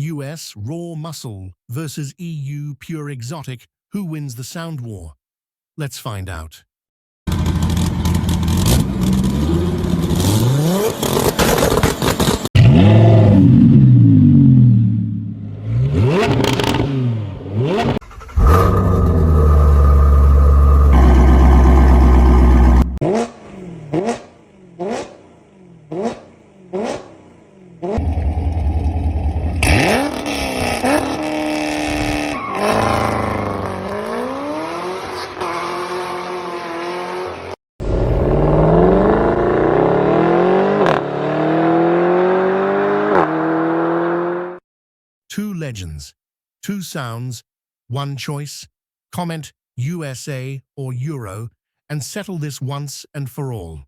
US raw muscle versus EU pure exotic. Who wins the sound war? Let's find out. Two legends, two sounds, one choice. Comment USA or Euro and settle this once and for all.